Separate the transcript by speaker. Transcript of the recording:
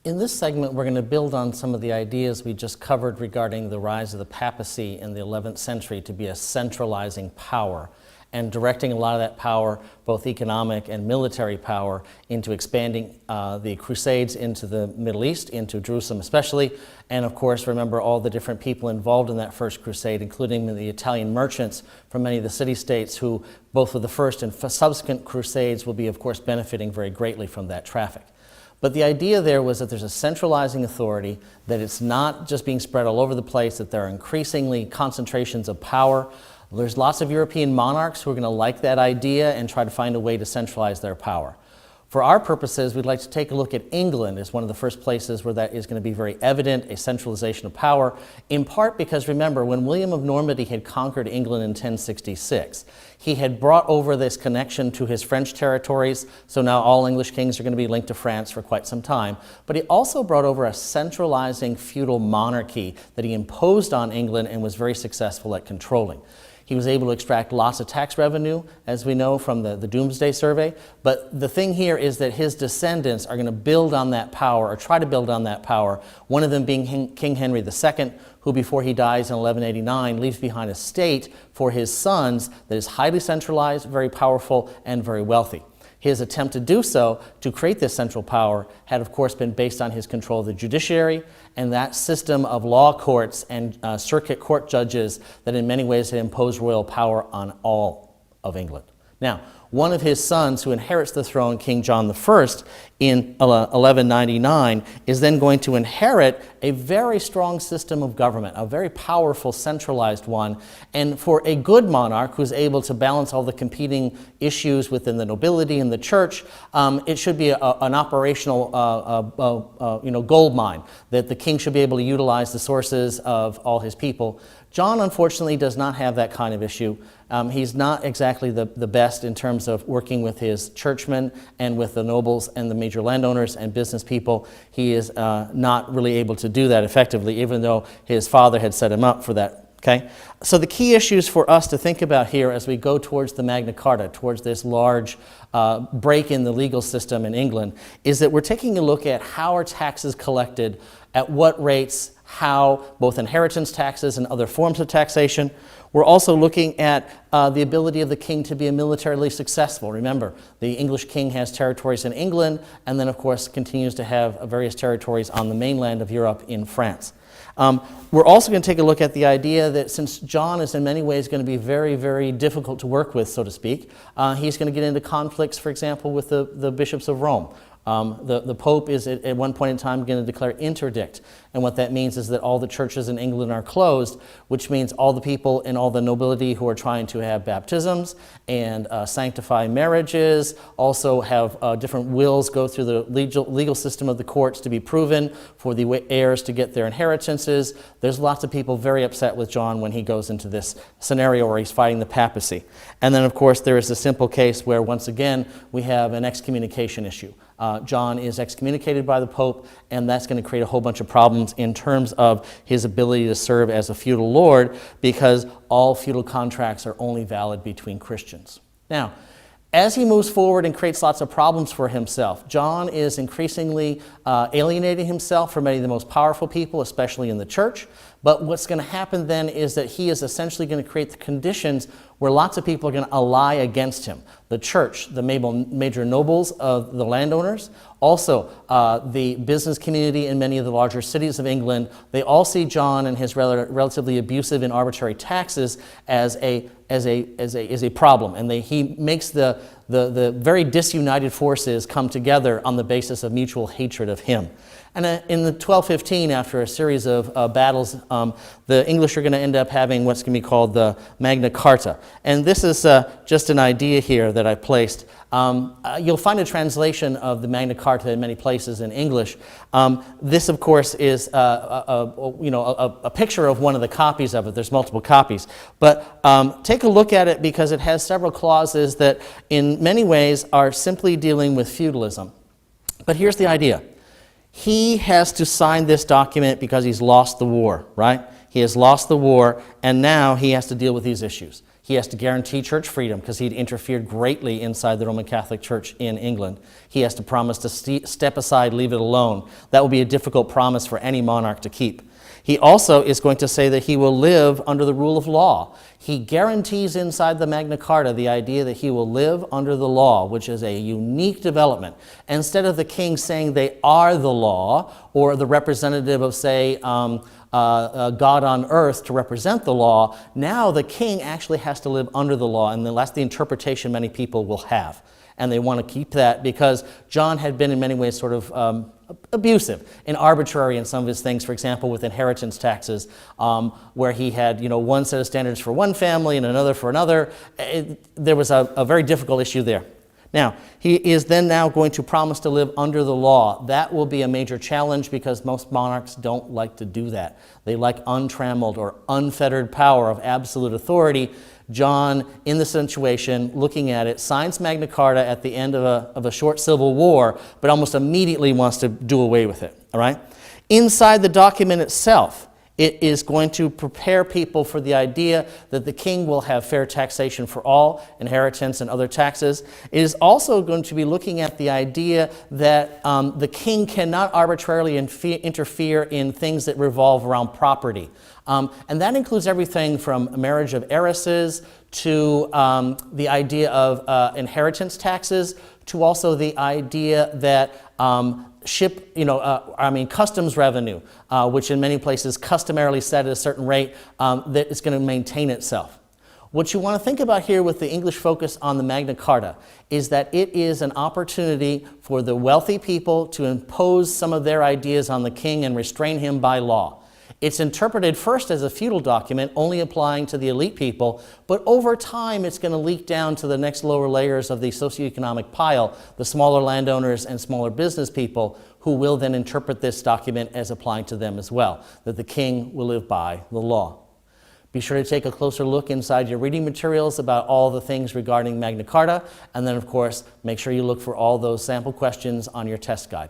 Speaker 1: In this segment, we're going to build on some of the ideas we just covered regarding the rise of the papacy in the 11th century to be a centralizing power and directing a lot of that power, both economic and military power, into expanding the Crusades into the Middle East, into Jerusalem especially, and of course remember all the different people involved in that first crusade, including the Italian merchants from many of the city-states who, both with the first and subsequent crusades, will be of course benefiting very greatly from that traffic. But the idea there was that there's a centralizing authority, that it's not just being spread all over the place, that there are increasingly concentrations of power. There's lots of European monarchs who are going to like that idea and try to find a way to centralize their power. For our purposes, we'd like to take a look at England as one of the first places where that is going to be very evident, a centralization of power, in part because, remember, when William of Normandy had conquered England in 1066, he had brought over this connection to his French territories, so now all English kings are going to be linked to France for quite some time, but he also brought over a centralizing feudal monarchy that he imposed on England and was very successful at controlling. He was able to extract lots of tax revenue, as we know from the Doomsday Survey. But the thing here is that his descendants are going to build on that power, or try to build on that power, one of them being King Henry II, who before he dies in 1189 leaves behind a state for his sons that is highly centralized, very powerful, and very wealthy. His attempt to do so, to create this central power, had of course been based on his control of the judiciary and that system of law courts and circuit court judges that in many ways had imposed royal power on all of England. Now, one of his sons who inherits the throne, King John I, in 1199, is then going to inherit a very strong system of government, a very powerful, centralized one. And for a good monarch who's able to balance all the competing issues within the nobility and the church, it should be an operational gold mine, that the king should be able to utilize the sources of all his people. John, unfortunately, does not have that kind of issue. He's not exactly the best in terms of working with his churchmen and with the nobles and the major landowners and business people. He is not really able to do that effectively, even though his father had set him up for that. Okay? So the key issues for us to think about here as we go towards the Magna Carta, towards this large break in the legal system in England, is that we're taking a look at how are taxes collected, at what rates, how, both inheritance taxes and other forms of taxation. We're also looking at the ability of the king to be militarily successful. Remember, the English king has territories in England and then, of course, continues to have various territories on the mainland of Europe in France. We're also going to take a look at the idea that since John is in many ways going to be very, very difficult to work with, so to speak, he's going to get into conflicts, for example, with the bishops of Rome. The Pope is at one point in time going to declare interdict, and what that means is that all the churches in England are closed, which means all the people and all the nobility who are trying to have baptisms and sanctify marriages, also have different wills go through the legal system of the courts to be proven for the heirs to get their inheritances. There's lots of people very upset with John when he goes into this scenario where he's fighting the papacy. And then, of course, there is a simple case where, once again, we have an excommunication issue. John is excommunicated by the Pope, and that's going to create a whole bunch of problems in terms of his ability to serve as a feudal lord, because all feudal contracts are only valid between Christians. Now, as he moves forward and creates lots of problems for himself, John is increasingly alienating himself from many of the most powerful people, especially in the church. But what's going to happen then is that he is essentially going to create the conditions where lots of people are going to ally against him. The church, the major nobles of the landowners, also the business community in many of the larger cities of England, they all see John and his relatively abusive and arbitrary taxes as a problem. And he makes the very disunited forces come together on the basis of mutual hatred of him. And in the 1215, after a series of battles, the English are going to end up having what's going to be called the Magna Carta. And this is just an idea here that I placed. You'll find a translation of the Magna Carta in many places in English. This, of course, is a picture of one of the copies of it. There's multiple copies. But take a look at it because it has several clauses that in many ways are simply dealing with feudalism. But here's the idea. He has to sign this document because he's lost the war, right? He has lost the war, and now he has to deal with these issues. He has to guarantee church freedom because he'd interfered greatly inside the Roman Catholic Church in England. He has to promise to step aside, leave it alone. That will be a difficult promise for any monarch to keep. He also is going to say that he will live under the rule of law. He guarantees inside the Magna Carta the idea that he will live under the law, which is a unique development. Instead of the king saying they are the law, or the representative of, say, God on earth to represent the law, now the king actually has to live under the law, and that's the interpretation many people will have. And they want to keep that because John had been in many ways sort of abusive and arbitrary in some of his things, for example, with inheritance taxes, where he had one set of standards for one family and another for another. There was a very difficult issue there. Now, he is then now going to promise to live under the law. That will be a major challenge because most monarchs don't like to do that. They like untrammeled or unfettered power of absolute authority. John, in the situation, looking at it, signs Magna Carta at the end of a short civil war, but almost immediately wants to do away with it, all right? Inside the document itself, it is going to prepare people for the idea that the king will have fair taxation for all, inheritance and other taxes. It is also going to be looking at the idea that the king cannot arbitrarily interfere in things that revolve around property. And that includes everything from marriage of heiresses to the idea of inheritance taxes, to also the idea that customs revenue, which in many places customarily set at a certain rate, that is going to maintain itself. What you want to think about here with the English focus on the Magna Carta is that it is an opportunity for the wealthy people to impose some of their ideas on the king and restrain him by law. It's interpreted first as a feudal document, only applying to the elite people, but over time it's going to leak down to the next lower layers of the socioeconomic pile, the smaller landowners and smaller business people, who will then interpret this document as applying to them as well, that the king will live by the law. Be sure to take a closer look inside your reading materials about all the things regarding Magna Carta, and then of course, make sure you look for all those sample questions on your test guide.